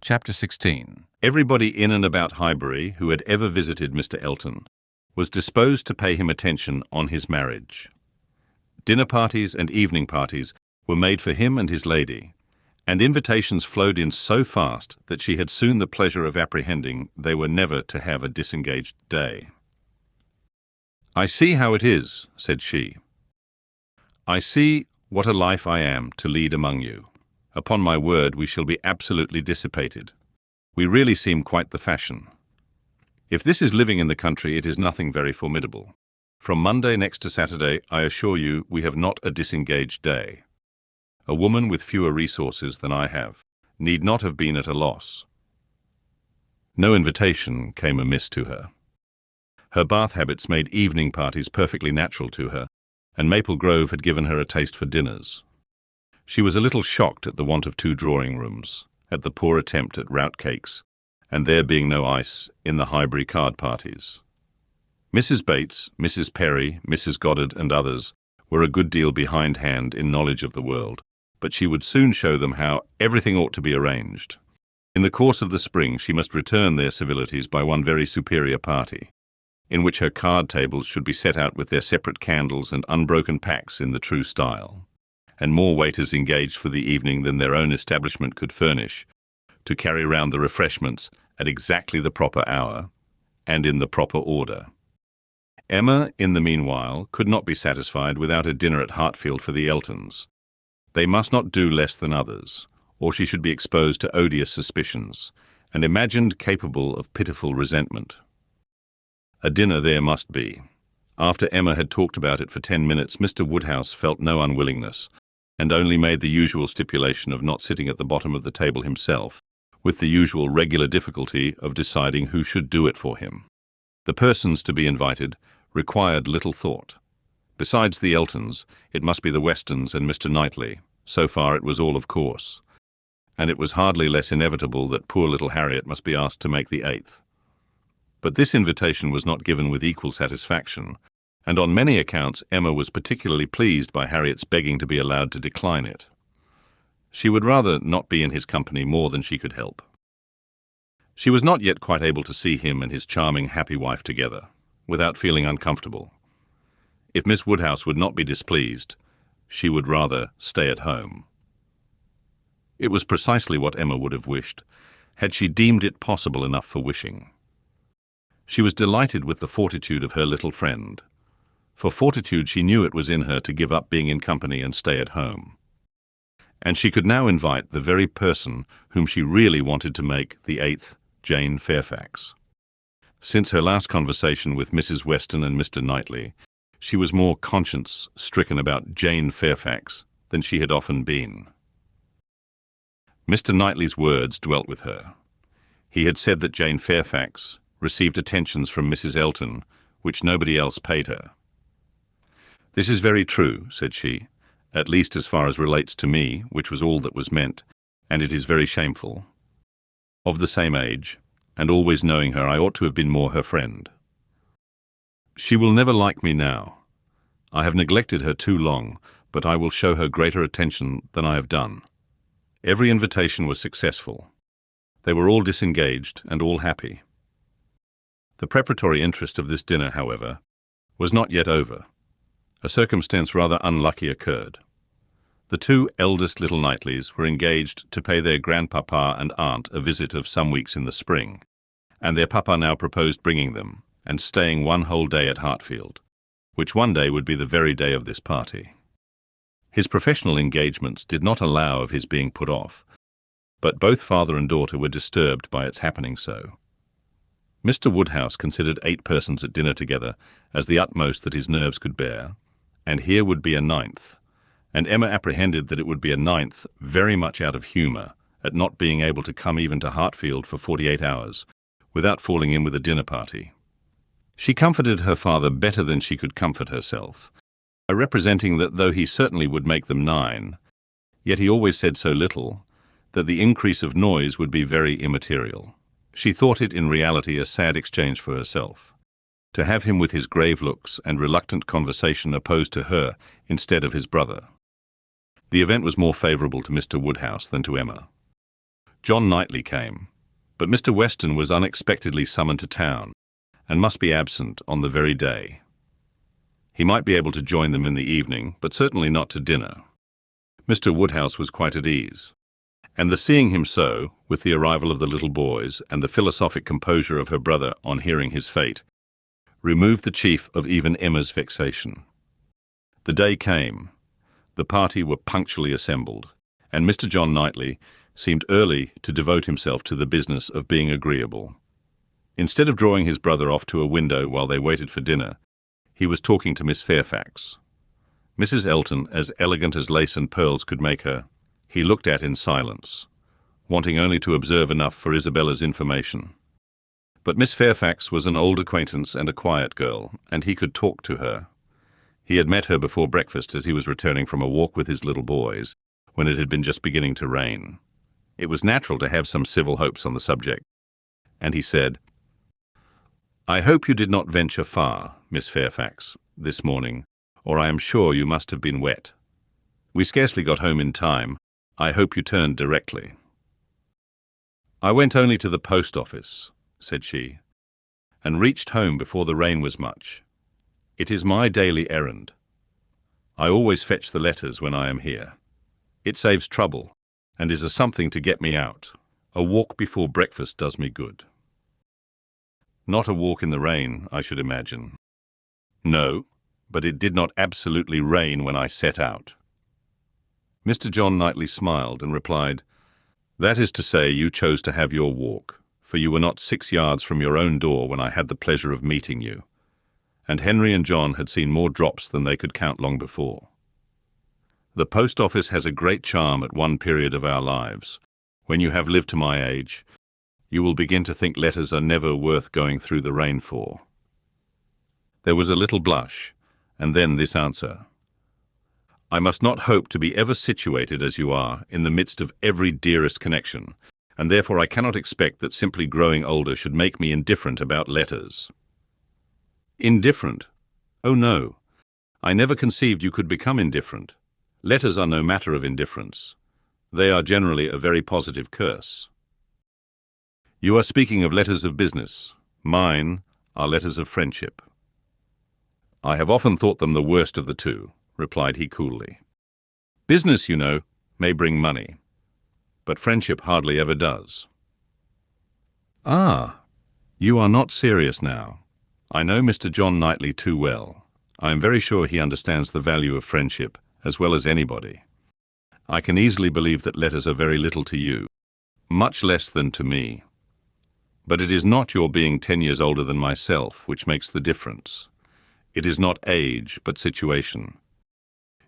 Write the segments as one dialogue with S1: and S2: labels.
S1: Chapter 16.
S2: Everybody in and about Highbury who had ever visited Mr. Elton was disposed to pay him attention on his marriage. Dinner parties and evening parties were made for him and his lady, and invitations flowed in so fast that she had soon the pleasure of apprehending they were never to have a disengaged day. "I see how it is," said she. "I see what a life I am to lead among you. Upon my word, we shall be absolutely dissipated. We really seem quite the fashion. If this is living in the country, it is nothing very formidable. From Monday next to Saturday, I assure you, we have not a disengaged day. A woman with fewer resources than I have need not have been at a loss." No invitation came amiss to her. Her bath habits made evening parties perfectly natural to her, and Maple Grove had given her a taste for dinners. She was a little shocked at the want of 2 drawing-rooms, at the poor attempt at rout cakes, and there being no ice in the Highbury card parties. Mrs. Bates, Mrs. Perry, Mrs. Goddard, and others were a good deal behindhand in knowledge of the world, but she would soon show them how everything ought to be arranged. In the course of the spring she must return their civilities by one very superior party, in which her card tables should be set out with their separate candles and unbroken packs in the true style, and more waiters engaged for the evening than their own establishment could furnish, to carry round the refreshments at exactly the proper hour, and in the proper order. Emma, in the meanwhile, could not be satisfied without a dinner at Hartfield for the Eltons. They must not do less than others, or she should be exposed to odious suspicions, and imagined capable of pitiful resentment. A dinner there must be. After Emma had talked about it for 10 minutes, Mr. Woodhouse felt no unwillingness, and only made the usual stipulation of not sitting at the bottom of the table himself, with the usual regular difficulty of deciding who should do it for him. The persons to be invited required little thought. Besides the Eltons, it must be the Westons and Mr. Knightley. So far it was all of course, and it was hardly less inevitable that poor little Harriet must be asked to make the 8th. But this invitation was not given with equal satisfaction, and on many accounts Emma was particularly pleased by Harriet's begging to be allowed to decline it. She would rather not be in his company more than she could help. She was not yet quite able to see him and his charming, happy wife together, without feeling uncomfortable. If Miss Woodhouse would not be displeased, she would rather stay at home. It was precisely what Emma would have wished, had she deemed it possible enough for wishing. She was delighted with the fortitude of her little friend. For fortitude she knew it was in her to give up being in company and stay at home. And she could now invite the very person whom she really wanted to make the 8th Jane Fairfax. Since her last conversation with Mrs. Weston and Mr. Knightley, she was more conscience-stricken about Jane Fairfax than she had often been. Mr. Knightley's words dwelt with her. He had said that Jane Fairfax received attentions from Mrs. Elton which nobody else paid her. "This is very true," said she, "at least as far as relates to me, which was all that was meant, and it is very shameful. Of the same age, and always knowing her, I ought to have been more her friend. She will never like me now. I have neglected her too long, but I will show her greater attention than I have done." Every invitation was successful. They were all disengaged and all happy. The preparatory interest of this dinner, however, was not yet over. A circumstance rather unlucky occurred. The 2 eldest little Knightleys were engaged to pay their grandpapa and aunt a visit of some weeks in the spring, and their papa now proposed bringing them and staying one whole day at Hartfield, which one day would be the very day of this party. His professional engagements did not allow of his being put off, but both father and daughter were disturbed by its happening so. Mr. Woodhouse considered 8 persons at dinner together as the utmost that his nerves could bear, and here would be a 9th, and Emma apprehended that it would be a 9th very much out of humour at not being able to come even to Hartfield for 48 hours without falling in with a dinner party. She comforted her father better than she could comfort herself, by representing that though he certainly would make them 9, yet he always said so little that the increase of noise would be very immaterial. She thought it in reality a sad exchange for herself, to have him with his grave looks and reluctant conversation opposed to her instead of his brother. The event was more favourable to Mr. Woodhouse than to Emma. John Knightley came, but Mr. Weston was unexpectedly summoned to town and must be absent on the very day. He might be able to join them in the evening, but certainly not to dinner. Mr. Woodhouse was quite at ease, and the seeing him so, with the arrival of the little boys and the philosophic composure of her brother on hearing his fate, removed the chief of even Emma's vexation. The day came. The party were punctually assembled, and Mr. John Knightley seemed early to devote himself to the business of being agreeable. Instead of drawing his brother off to a window while they waited for dinner, he was talking to Miss Fairfax. Mrs. Elton, as elegant as lace and pearls could make her, he looked at in silence, wanting only to observe enough for Isabella's information. But Miss Fairfax was an old acquaintance and a quiet girl, and he could talk to her. He had met her before breakfast as he was returning from a walk with his little boys, when it had been just beginning to rain. It was natural to have some civil hopes on the subject, and he said, "I hope you did not venture far, Miss Fairfax, this morning, or I am sure you must have been wet. We scarcely got home in time. I hope you turned directly." "I went only to the post office," said she, "and reached home before the rain was much. It is my daily errand. I always fetch the letters when I am here. It saves trouble, and is a something to get me out. A walk before breakfast does me good." "Not a walk in the rain, I should imagine." "No, but it did not absolutely rain when I set out." Mr. John Knightley smiled and replied, "That is to say, you chose to have your walk, for you were not 6 yards from your own door when I had the pleasure of meeting you." And Henry and John had seen more drops than they could count long before. The post office has a great charm at one period of our lives. When you have lived to my age, you will begin to think letters are never worth going through the rain for. There was a little blush, and then this answer: "I must not hope to be ever situated as you are in the midst of every dearest connection, and therefore I cannot expect that simply growing older should make me indifferent about letters." "Indifferent? Oh no, I never conceived you could become indifferent. Letters are no matter of indifference. They are generally a very positive curse." "You are speaking of letters of business. Mine are letters of friendship." "I have often thought them the worst of the two," replied he coolly. "Business, you know, may bring money, but friendship hardly ever does." "Ah, you are not serious now. I know Mr. John Knightley too well. I am very sure he understands the value of friendship as well as anybody. I can easily believe that letters are very little to you, much less than to me. But it is not your being 10 years older than myself which makes the difference. It is not age, but situation.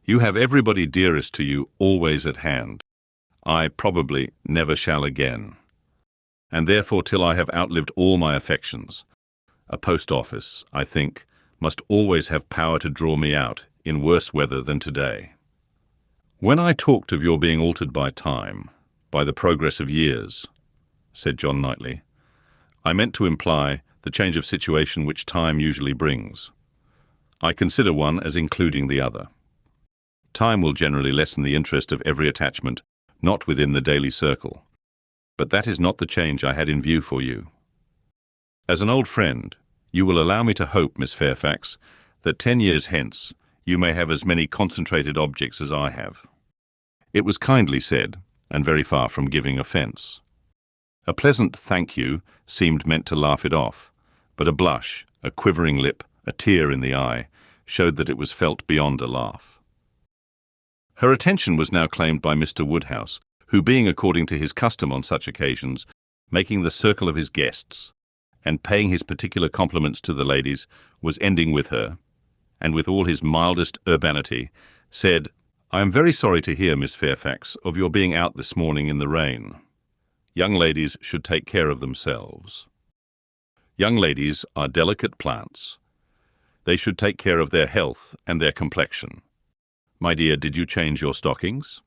S2: You have everybody dearest to you always at hand. I probably never shall again. And therefore, till I have outlived all my affections, a post office, I think, must always have power to draw me out in worse weather than today. When I talked of your being altered by time, by the progress of years, said John Knightley, I meant to imply the change of situation which time usually brings. I consider one as including the other. Time will generally lessen the interest of every attachment, not within the daily circle. But that is not the change I had in view for you. As an old friend, you will allow me to hope, Miss Fairfax, that 10 years hence you may have as many concentrated objects as I have. It was kindly said, and very far from giving offence. A pleasant thank you seemed meant to laugh it off, but a blush, a quivering lip, a tear in the eye, showed that it was felt beyond a laugh. Her attention was now claimed by Mr. Woodhouse, who, being according to his custom on such occasions, making the circle of his guests, and paying his particular compliments to the ladies, was ending with her, and with all his mildest urbanity, said, I am very sorry to hear, Miss Fairfax, of your being out this morning in the rain. Young ladies should take care of themselves. Young ladies are delicate plants. They should take care of their health and their complexion. My dear, did you change your stockings?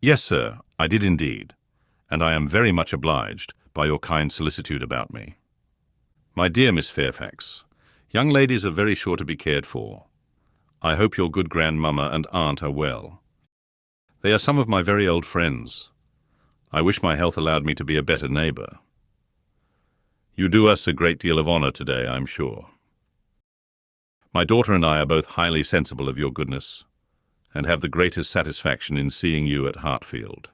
S2: Yes, sir, I did indeed, and I am very much obliged by your kind solicitude about me. My dear Miss Fairfax, young ladies are very sure to be cared for. I hope your good grandmamma and aunt are well. They are some of my very old friends. I wish my health allowed me to be a better neighbour. You do us a great deal of honour today, I'm sure. My daughter and I are both highly sensible of your goodness, and have the greatest satisfaction in seeing you at Hartfield."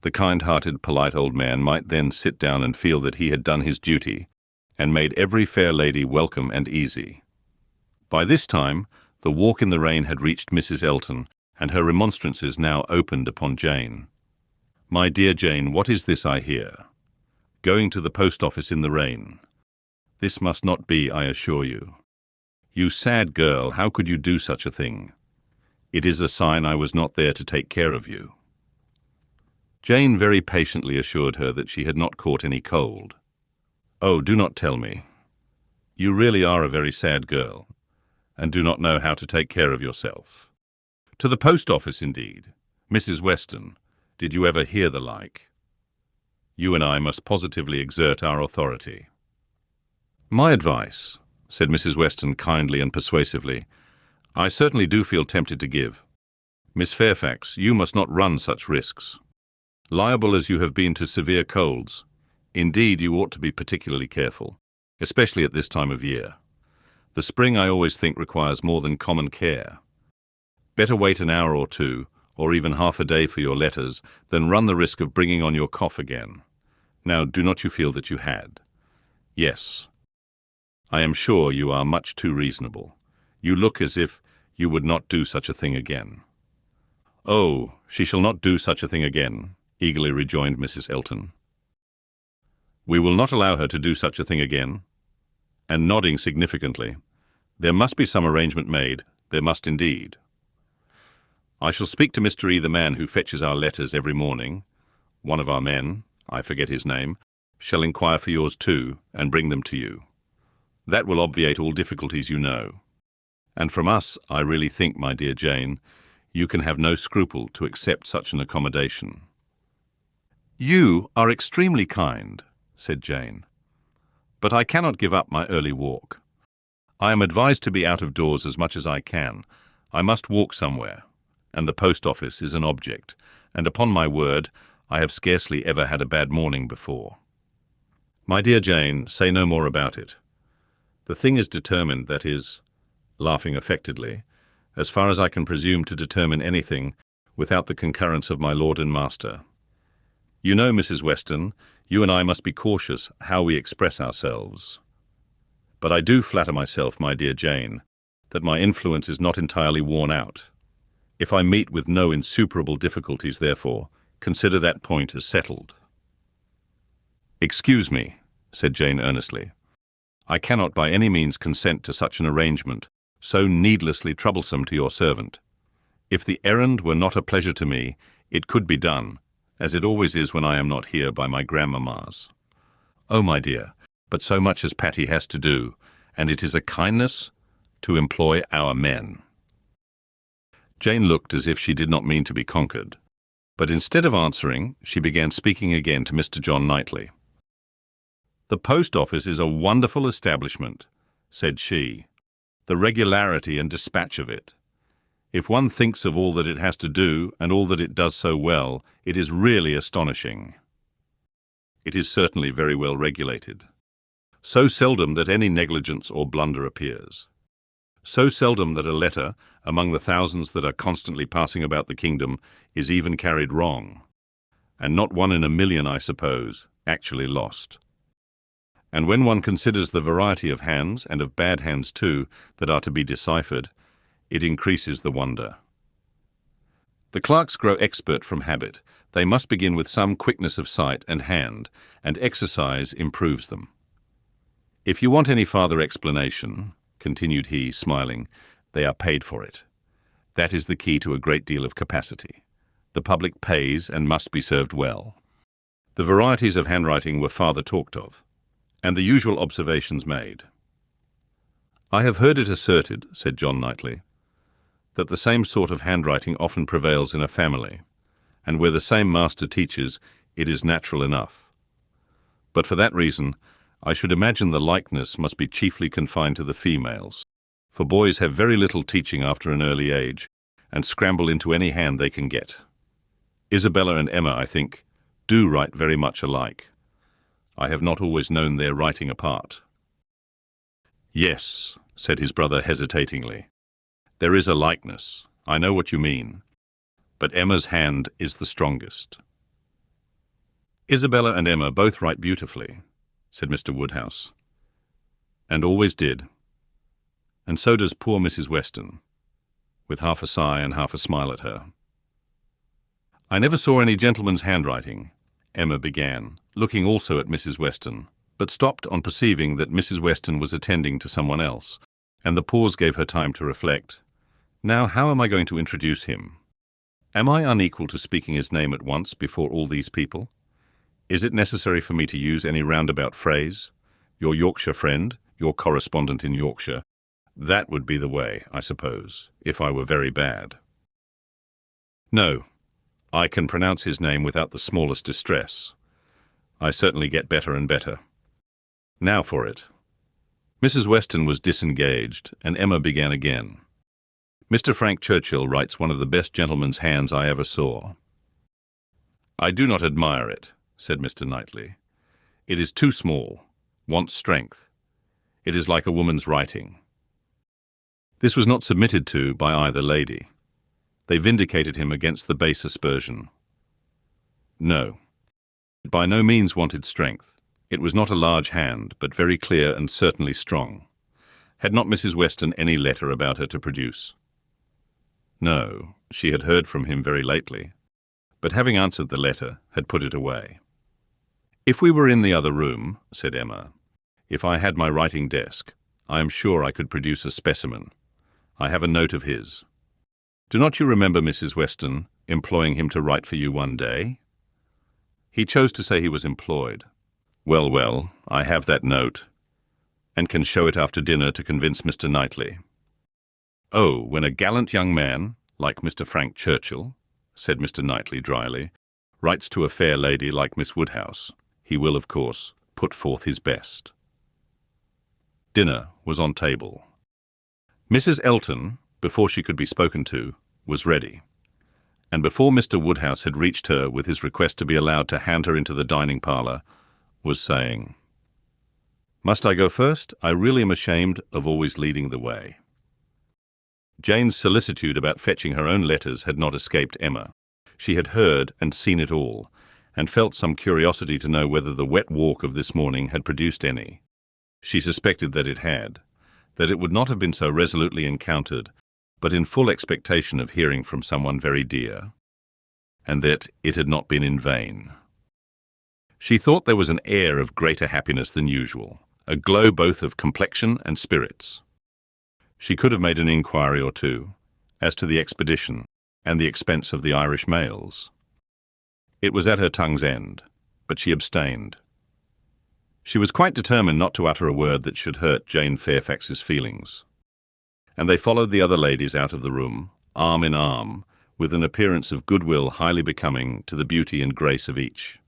S2: The kind-hearted, polite old man might then sit down and feel that he had done his duty, and made every fair lady welcome and easy. By this time, the walk in the rain had reached Mrs. Elton, and her remonstrances now opened upon Jane. "My dear Jane, what is this I hear? Going to the post office in the rain. This must not be, I assure you. You sad girl, how could you do such a thing? It is a sign I was not there to take care of you." Jane very patiently assured her that she had not caught any cold. "Oh, do not tell me. You really are a very sad girl, and do not know how to take care of yourself. To the post office, indeed. Mrs. Weston, did you ever hear the like? You and I must positively exert our authority." "My advice," said Mrs. Weston kindly and persuasively, "I certainly do feel tempted to give. Miss Fairfax, you must not run such risks. Liable as you have been to severe colds, indeed you ought to be particularly careful, especially at this time of year. The spring, I always think, requires more than common care. Better wait an hour or two, or even half a day for your letters, than run the risk of bringing on your cough again. Now, do not you feel that you had?" "Yes. I am sure you are much too reasonable. You look as if you would not do such a thing again." "Oh, she shall not do such a thing again," eagerly rejoined Mrs. Elton. "We will not allow her to do such a thing again." And nodding significantly, "There must be some arrangement made, there must indeed. I shall speak to Mr. E, the man who fetches our letters every morning. One of our men, I forget his name, shall inquire for yours too, and bring them to you. That will obviate all difficulties, you know. And from us, I really think, my dear Jane, you can have no scruple to accept such an accommodation." "You are extremely kind," said Jane. "But I cannot give up my early walk. I am advised to be out of doors as much as I can. I must walk somewhere, and the post office is an object, and upon my word, I have scarcely ever had a bad morning before." "My dear Jane, say no more about it. The thing is determined, that is," laughing affectedly, "as far as I can presume to determine anything without the concurrence of my lord and master. You know, Mrs. Weston, you and I must be cautious how we express ourselves. But I do flatter myself, my dear Jane, that my influence is not entirely worn out. If I meet with no insuperable difficulties, therefore, consider that point as settled." "Excuse me," said Jane earnestly. "I cannot by any means consent to such an arrangement, so needlessly troublesome to your servant. If the errand were not a pleasure to me, it could be done, as it always is when I am not here by my grandmamma's. Oh, my dear, but so much as Patty has to do, and it is a kindness to employ our men." Jane looked as if she did not mean to be conquered, but instead of answering, she began speaking again to Mr. John Knightley. "The post office is a wonderful establishment," said she. "The regularity and dispatch of it. If one thinks of all that it has to do, and all that it does so well, it is really astonishing. It is certainly very well regulated. So seldom that any negligence or blunder appears. So seldom that a letter, among the thousands that are constantly passing about the kingdom, is even carried wrong, and not one in a million, I suppose, actually lost. And when one considers the variety of hands, and of bad hands too, that are to be deciphered, it increases the wonder. The clerks grow expert from habit. They must begin with some quickness of sight and hand, and exercise improves them. If you want any farther explanation," continued he, smiling, "they are paid for it. That is the key to a great deal of capacity. The public pays and must be served well." The varieties of handwriting were farther talked of, and the usual observations made. "I have heard it asserted," said John Knightley, "that the same sort of handwriting often prevails in a family, and where the same master teaches, it is natural enough. But for that reason, I should imagine the likeness must be chiefly confined to the females, for boys have very little teaching after an early age, and scramble into any hand they can get." Isabella and Emma, I think, do write very much alike. I have not always known their writing apart." "Yes," said his brother hesitatingly. "There is a likeness. I know what you mean. But Emma's hand is the strongest." "Isabella and Emma both write beautifully," said Mr. Woodhouse. "And always did. And so does poor Mrs. Weston," with half a sigh and half a smile at her. "I never saw any gentleman's handwriting," Emma began, looking also at Mrs. Weston, but stopped on perceiving that Mrs. Weston was attending to someone else, and the pause gave her time to reflect. "Now, how am I going to introduce him? Am I unequal to speaking his name at once before all these people? Is it necessary for me to use any roundabout phrase? Your Yorkshire friend, your correspondent in Yorkshire. That would be the way, I suppose, if I were very bad. No, I can pronounce his name without the smallest distress. I certainly get better and better. Now for it." Mrs. Weston was disengaged, and Emma began again. "Mr. Frank Churchill writes one of the best gentleman's hands I ever saw." "I do not admire it," said Mr. Knightley. "It is too small, wants strength. It is like a woman's writing." This was not submitted to by either lady. They vindicated him against the base aspersion. No, it by no means wanted strength. It was not a large hand, but very clear and certainly strong. Had not Mrs. Weston any letter about her to produce? No, she had heard from him very lately, but having answered the letter, had put it away. "If we were in the other room," said Emma, "if I had my writing desk, I am sure I could produce a specimen. I have a note of his. Do not you remember, Mrs. Weston, employing him to write for you one day?" "He chose to say he was employed." Well, I have that note, and can show it after dinner to convince Mr. Knightley." "Oh, when a gallant young man, like Mr. Frank Churchill," said Mr. Knightley dryly, "writes to a fair lady like Miss Woodhouse, he will, of course, put forth his best." Dinner was on table. Mrs. Elton, before she could be spoken to, was ready, and before Mr. Woodhouse had reached her with his request to be allowed to hand her into the dining parlour, was saying, "Must I go first? I really am ashamed of always leading the way." Jane's solicitude about fetching her own letters had not escaped Emma. She had heard and seen it all, and felt some curiosity to know whether the wet walk of this morning had produced any. She suspected that it had, that it would not have been so resolutely encountered, but in full expectation of hearing from someone very dear, and that it had not been in vain. She thought there was an air of greater happiness than usual, a glow both of complexion and spirits. She could have made an inquiry or two as to the expedition and the expense of the Irish mails. It was at her tongue's end, but she abstained. She was quite determined not to utter a word that should hurt Jane Fairfax's feelings. And they followed the other ladies out of the room, arm in arm, with an appearance of goodwill highly becoming to the beauty and grace of each.